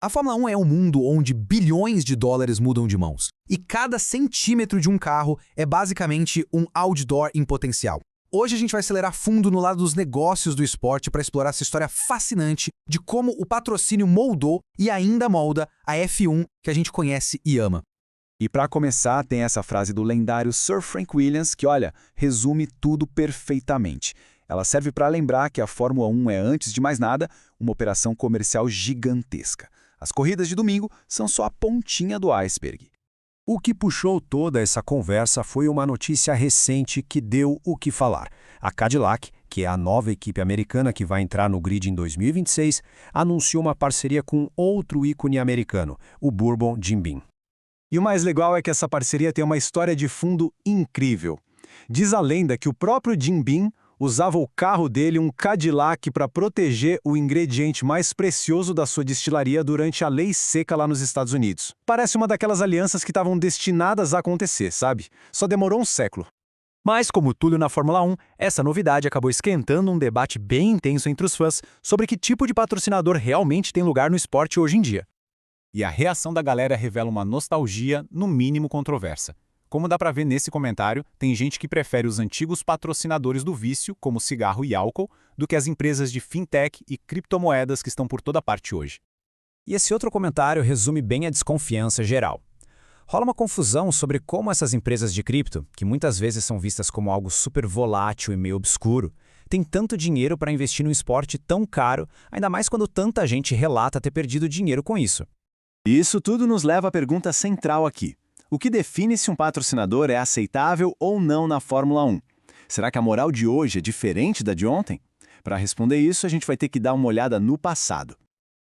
A Fórmula 1 é um mundo onde bilhões de dólares mudam de mãos. E cada centímetro de um carro é basicamente um outdoor em potencial. Hoje a gente vai acelerar fundo no lado dos negócios do esporte para explorar essa história fascinante de como o patrocínio moldou e ainda molda a F1 que a gente conhece e ama. E para começar, tem essa frase do lendário Sir Frank Williams que, olha, resume tudo perfeitamente. Ela serve para lembrar que a Fórmula 1 é, antes de mais nada, uma operação comercial gigantesca. As corridas de domingo são só a pontinha do iceberg. O que puxou toda essa conversa foi uma notícia recente que deu o que falar. A Cadillac, que é a nova equipe americana que vai entrar no grid em 2026, anunciou uma parceria com outro ícone americano, o Bourbon Jim Beam. E o mais legal é que essa parceria tem uma história de fundo incrível. Diz a lenda que o próprio Jim Beam usava o carro dele, um Cadillac, para proteger o ingrediente mais precioso da sua destilaria durante a lei seca lá nos Estados Unidos. Parece uma daquelas alianças que estavam destinadas a acontecer, sabe? Só demorou um século. Mas, como tudo na Fórmula 1, essa novidade acabou esquentando um debate bem intenso entre os fãs sobre que tipo de patrocinador realmente tem lugar no esporte hoje em dia. E a reação da galera revela uma nostalgia, no mínimo controversa. Como dá pra ver nesse comentário, tem gente que prefere os antigos patrocinadores do vício, como cigarro e álcool, do que as empresas de fintech e criptomoedas que estão por toda parte hoje. E esse outro comentário resume bem a desconfiança geral. Rola uma confusão sobre como essas empresas de cripto, que muitas vezes são vistas como algo super volátil e meio obscuro, têm tanto dinheiro para investir num esporte tão caro, ainda mais quando tanta gente relata ter perdido dinheiro com isso. E isso tudo nos leva à pergunta central aqui. O que define se um patrocinador é aceitável ou não na Fórmula 1? Será que a moral de hoje é diferente da de ontem? Para responder isso, a gente vai ter que dar uma olhada no passado.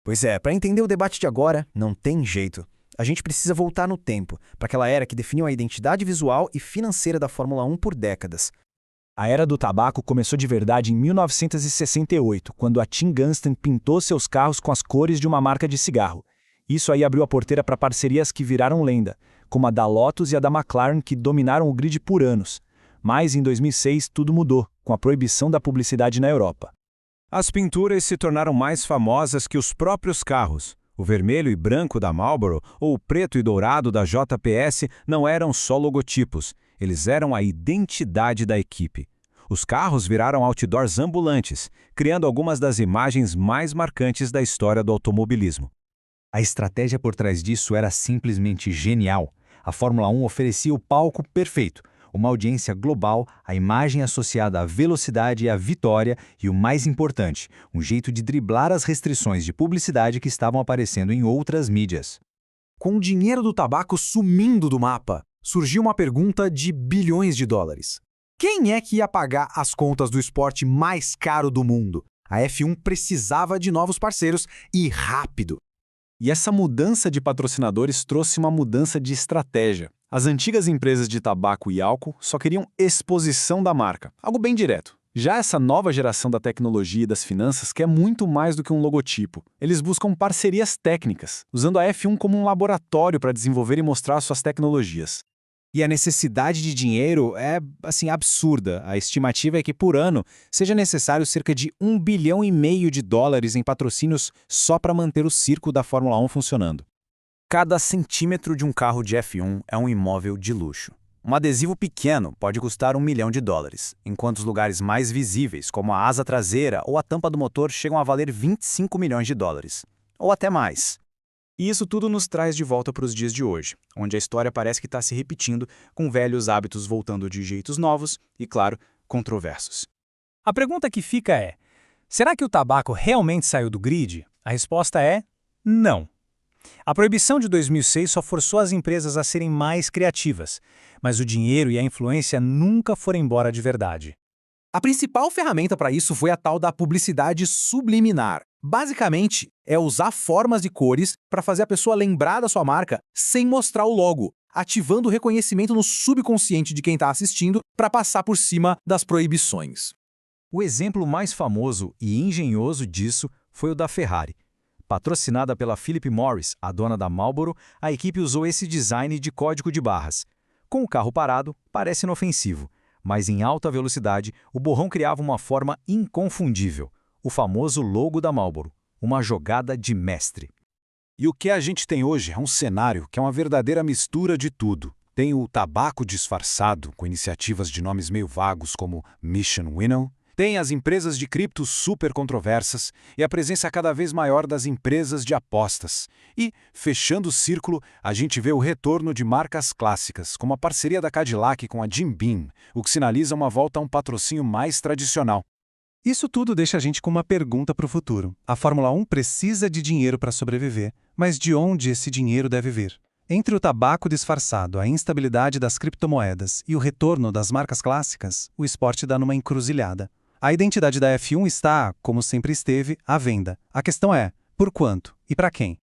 Pois é, para entender o debate de agora, não tem jeito. A gente precisa voltar no tempo, para aquela era que definiu a identidade visual e financeira da Fórmula 1 por décadas. A era do tabaco começou de verdade em 1968, quando a Tim Gunston pintou seus carros com as cores de uma marca de cigarro. Isso aí abriu a porteira para parcerias que viraram lenda, como a da Lotus e a da McLaren, que dominaram o grid por anos. Mas em 2006 tudo mudou, com a proibição da publicidade na Europa. As pinturas se tornaram mais famosas que os próprios carros. O vermelho e branco da Marlboro ou o preto e dourado da JPS não eram só logotipos, eles eram a identidade da equipe. Os carros viraram outdoors ambulantes, criando algumas das imagens mais marcantes da história do automobilismo. A estratégia por trás disso era simplesmente genial. A Fórmula 1 oferecia o palco perfeito, uma audiência global, a imagem associada à velocidade e à vitória e, o mais importante, um jeito de driblar as restrições de publicidade que estavam aparecendo em outras mídias. Com o dinheiro do tabaco sumindo do mapa, surgiu uma pergunta de bilhões de dólares. Quem é que ia pagar as contas do esporte mais caro do mundo? A F1 precisava de novos parceiros e rápido. E essa mudança de patrocinadores trouxe uma mudança de estratégia. As antigas empresas de tabaco e álcool só queriam exposição da marca, algo bem direto. Já essa nova geração da tecnologia e das finanças quer muito mais do que um logotipo. Eles buscam parcerias técnicas, usando a F1 como um laboratório para desenvolver e mostrar suas tecnologias. E a necessidade de dinheiro é, absurda. A estimativa é que, por ano, seja necessário cerca de US$ 1,5 bilhão em patrocínios só para manter o circo da Fórmula 1 funcionando. Cada centímetro de um carro de F1 é um imóvel de luxo. Um adesivo pequeno pode custar US$ 1 milhão, enquanto os lugares mais visíveis, como a asa traseira ou a tampa do motor, chegam a valer US$ 25 milhões. Ou até mais. E isso tudo nos traz de volta para os dias de hoje, onde a história parece que está se repetindo, com velhos hábitos voltando de jeitos novos e, claro, controversos. A pergunta que fica é: será que o tabaco realmente saiu do grid? A resposta é não. A proibição de 2006 só forçou as empresas a serem mais criativas, mas o dinheiro e a influência nunca foram embora de verdade. A principal ferramenta para isso foi a tal da publicidade subliminar. Basicamente, é usar formas e cores para fazer a pessoa lembrar da sua marca sem mostrar o logo, ativando o reconhecimento no subconsciente de quem está assistindo para passar por cima das proibições. O exemplo mais famoso e engenhoso disso foi o da Ferrari. Patrocinada pela Philip Morris, a dona da Marlboro, a equipe usou esse design de código de barras. Com o carro parado, parece inofensivo, mas em alta velocidade, o borrão criava uma forma inconfundível, o famoso logo da Marlboro, uma jogada de mestre. E o que a gente tem hoje é um cenário que é uma verdadeira mistura de tudo. Tem o tabaco disfarçado, com iniciativas de nomes meio vagos como Mission Winnow. Tem as empresas de cripto super controversas e a presença cada vez maior das empresas de apostas. E, fechando o círculo, a gente vê o retorno de marcas clássicas, como a parceria da Cadillac com a Jim Beam, o que sinaliza uma volta a um patrocínio mais tradicional. Isso tudo deixa a gente com uma pergunta para o futuro. A Fórmula 1 precisa de dinheiro para sobreviver, mas de onde esse dinheiro deve vir? Entre o tabaco disfarçado, a instabilidade das criptomoedas e o retorno das marcas clássicas, o esporte dá numa encruzilhada. A identidade da F1 está, como sempre esteve, à venda. A questão é, por quanto e para quem?